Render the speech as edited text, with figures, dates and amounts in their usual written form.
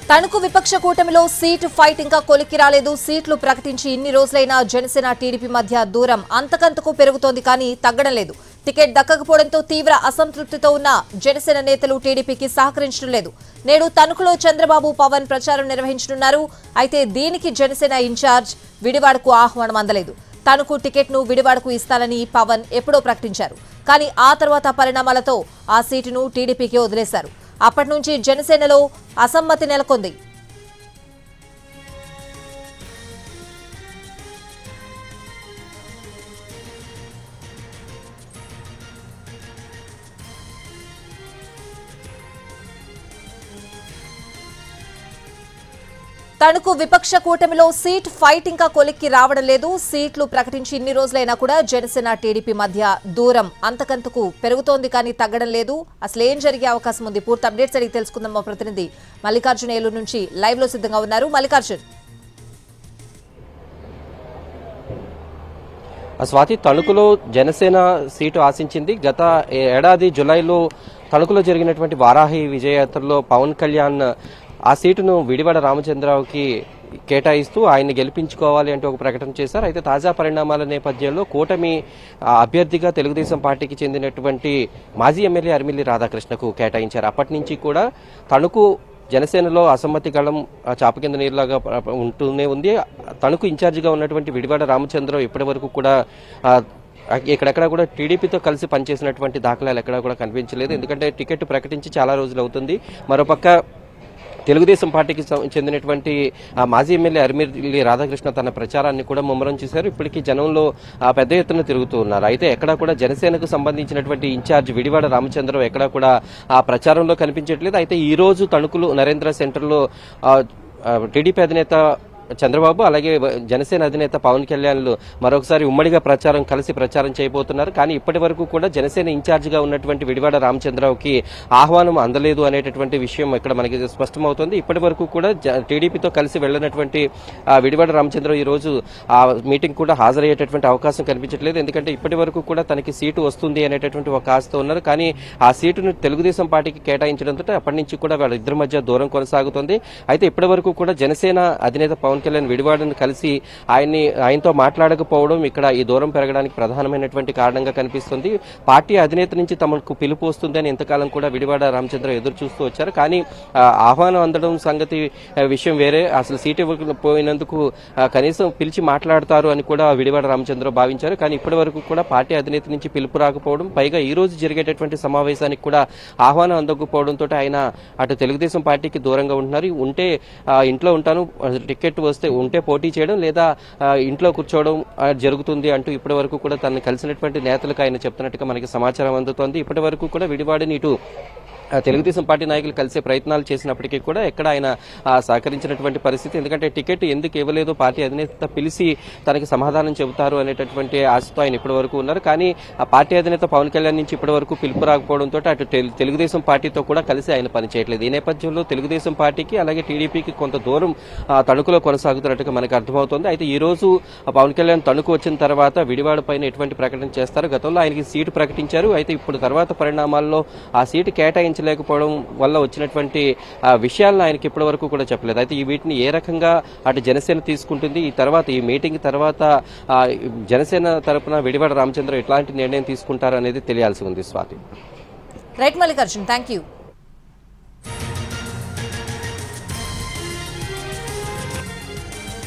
తణుకు విపక్ష కూటమిలో seat fight ఇంకా కొలిక్కి రాలేదు. సీట్లు ప్రకటించి ఇన్ని రోజులైనా జనసేన టీడీపీ మధ్య దూరం అంతకంతకు పెరుగుతోంది కానీ తగ్గడం లేదు. టికెట్ దక్కకపోవడంతో తీవ్ర అసంతృప్తితో ఉన్న జనసేన నేతలు టీడీపీకి సహకరించడం లేదు. నేడు తణుకులో చంద్రబాబు పవన్ ప్రచారం నిర్వహించనున్నారు. అయితే దీనికి జనసేన ఇన్ఛార్జ్ విడివాడకు ఆహ్వానం అందలేదు. తణుకు టికెట్ను విడివాడకు ఇస్తానని పవన్ ఎప్పుడో ప్రకటించారు. కానీ ఆ తర్వాత పరిణామాలతో ఆ సీటును టీడీపీకి వదిలేశారు. అప్పటి నుంచి జనసేనలో అసమ్మతి నెలకొంది. తణుకు విపక్ష కూటమిలో సీట్ ఫైట్ ఇంకా కొలిక్కి రావడం లేదు. సీట్లు ప్రకటించి ఇన్ని రోజులైనా కూడా జనసేన టీడీపీ మధ్య దూరం అంతకంతకు పెరుగుతోంది కానీ తగ్గడం లేదు. అసలు ఏం జరిగే అవకాశం ఉంది? పూర్తి అప్డేట్స్ అడిగి తెలుసుకుందాం. మా ప్రతినిధి మల్లికార్జున ఏలూరు నుంచి లైవ్ లో సిద్ధంగా ఉన్నారు. మల్లికార్జున్, స్వాతి, తణుకులో జనసేన సీటు ఆశించింది. గత ఏడాది జులైలో తణుకులో జరిగినటువంటి వారాహి విజయయాత్రలో పవన్ కళ్యాణ్ ఆ సీటును విడివాడ రామచంద్రరావుకి కేటాయిస్తూ ఆయన్ని గెలిపించుకోవాలి అంటూ ఒక ప్రకటన చేశారు. అయితే తాజా పరిణామాల నేపథ్యంలో కూటమి అభ్యర్థిగా తెలుగుదేశం పార్టీకి చెందినటువంటి మాజీ ఎమ్మెల్యే అరిమిల్లి రాధాకృష్ణకు కేటాయించారు. అప్పటి నుంచి కూడా తణుకు జనసేనలో అసమ్మతి గళం చాప కింద నీరులాగా ఉంటూనే ఉంది. తణుకు ఇన్ఛార్జిగా ఉన్నటువంటి విడివాడ రామచంద్రరావు ఇప్పటి వరకు కూడా ఎక్కడెక్కడ కూడా టీడీపీతో కలిసి పనిచేసినటువంటి దాఖలాలు ఎక్కడా కూడా కనిపించలేదు. ఎందుకంటే టికెట్ ప్రకటించి చాలా రోజులు అవుతుంది. మరోపక్క తెలుగుదేశం పార్టీకి చెందినటువంటి మాజీ ఎమ్మెల్యే అరిమిల్లి రాధాకృష్ణ తన ప్రచారాన్ని కూడా ముమ్మరం చేశారు. ఇప్పటికీ జనంలో పెద్ద ఎత్తున తిరుగుతూ ఉన్నారు. అయితే ఎక్కడా కూడా జనసేనకు సంబంధించినటువంటి ఇన్ఛార్జ్ విడివాడ రామచంద్రరావు ఎక్కడా కూడా ఆ ప్రచారంలో కనిపించట్లేదు. అయితే ఈ రోజు తణుకులు నరేంద్ర సెంటర్లో టీడీపీ అధినేత చంద్రబాబు అలాగే జనసేన అధినేత పవన్ కళ్యాణ్లు మరొకసారి ఉమ్మడిగా కలిసి ప్రచారం చేయబోతున్నారు. కానీ ఇప్పటి వరకు కూడా జనసేన ఇన్ఛార్జిగా ఉన్నటువంటి విడివాడ రామచంద్రరావుకి ఆహ్వానం అందలేదు అనేటటువంటి విషయం ఇక్కడ మనకి స్పష్టమవుతోంది. ఇప్పటి వరకు కూడా టీడీపీతో కలిసి వెళ్లినటువంటి విడివాడ రామచంద్రరావు ఈ రోజు ఆ మీటింగ్ కూడా హాజరయ్యేటటువంటి అవకాశం కనిపించట్లేదు. ఎందుకంటే ఇప్పటి వరకు కూడా తనకి సీటు వస్తుంది అనేటటువంటి ఒక ఆశతో ఉన్నారు. కానీ ఆ సీటును తెలుగుదేశం పార్టీకి కేటాయించడంతో అప్పటి నుంచి కూడా వాళ్ళిద్దరి మధ్య దూరం కొనసాగుతుంది. అయితే ఇప్పటి వరకు కూడా జనసేన అధినేత పవన్ కళ్యాణ్ విడివాడను కలిసి ఆయనతో మాట్లాడకపోవడం ఇక్కడ ఈ దూరం పెరగడానికి ప్రధానమైనటువంటి కారణంగా కనిపిస్తుంది. పార్టీ అధినేత నుంచి తమకు పిలుపు వస్తుందని ఇంతకాలం కూడా విడివాడ రామచంద్ర ఎదురు చూస్తూ వచ్చారు. కానీ ఆహ్వానం అందడం సంగతి విషయం వేరే. అసలు సీటు ఇవ్వకపోయినందుకు కనీసం పిలిచి మాట్లాడతారు అని కూడా విడివాడ రామచంద్ర భావించారు. కానీ ఇప్పటి వరకు కూడా పార్టీ అధినేత నుంచి పిలుపు రాకపోవడం, పైగా ఈ రోజు జరిగేటటువంటి సమావేశానికి కూడా ఆహ్వానం అందకపోవడంతో ఆయన అటు తెలుగుదేశం పార్టీకి దూరంగా ఉంటున్నారు. ఉంటే ఇంట్లో ఉంటాను, టికెట్ వస్తే ఉంటే పోటీ చేయడం లేదా ఇంట్లో కూర్చోవడం జరుగుతుంది అంటూ ఇప్పటి వరకు కూడా తనను కలిసినటువంటి నేతలకు ఆయన చెప్తున్నట్టుగా మనకి సమాచారం అందుతోంది. ఇప్పటి వరకు కూడా విడివాడిని ఇటు తెలుగుదేశం పార్టీ నాయకులు కలిసే ప్రయత్నాలు చేసినప్పటికీ కూడా ఎక్కడ ఆయన సహకరించినటువంటి పరిస్థితి. ఎందుకంటే టికెట్ ఎందుకు ఇవ్వలేదో పార్టీ అధినేత పిలిచి తనకి సమాధానం చెబుతారు అనేటటువంటి ఆశతో ఆయన ఇప్పటి వరకు ఉన్నారు. కానీ ఆ పార్టీ అధినేత పవన్ కళ్యాణ్ నుంచి ఇప్పటి వరకు పిలుపు రాకపోవడంతో అటు తెలుగుదేశం పార్టీతో కూడా కలిసి ఆయన పనిచేయట్లేదు. ఈ నేపథ్యంలో తెలుగుదేశం పార్టీకి అలాగే టీడీపీకి కొంత దూరం తణుకులో కొనసాగుతున్నట్టుగా మనకు అర్థమవుతోంది. అయితే ఈ రోజు పవన్ కళ్యాణ్ తణుకు వచ్చిన తర్వాత విడివాడ పైన ఎటువంటి ప్రకటన చేస్తారు? గతంలో ఆయనకి సీటు ప్రకటించారు. అయితే ఇప్పుడు తర్వాత పరిణామాల్లో ఆ సీటు లేకపోవడం వల్ల వచ్చినటువంటి విషయాలను ఆయనకి ఇప్పటి వరకు కూడా చెప్పలేదు. అయితే ఈ వీటిని ఏ రకంగా అటు జనసేన తీసుకుంటుంది, ఈ తర్వాత ఈ మీటింగ్ తర్వాత జనసేన తరపున విడివాడ రామచంద్ర ఎట్లాంటి నిర్ణయం తీసుకుంటారు అనేది తెలియాల్సి ఉంది. Swathi. Right Mallikarjun, thank you.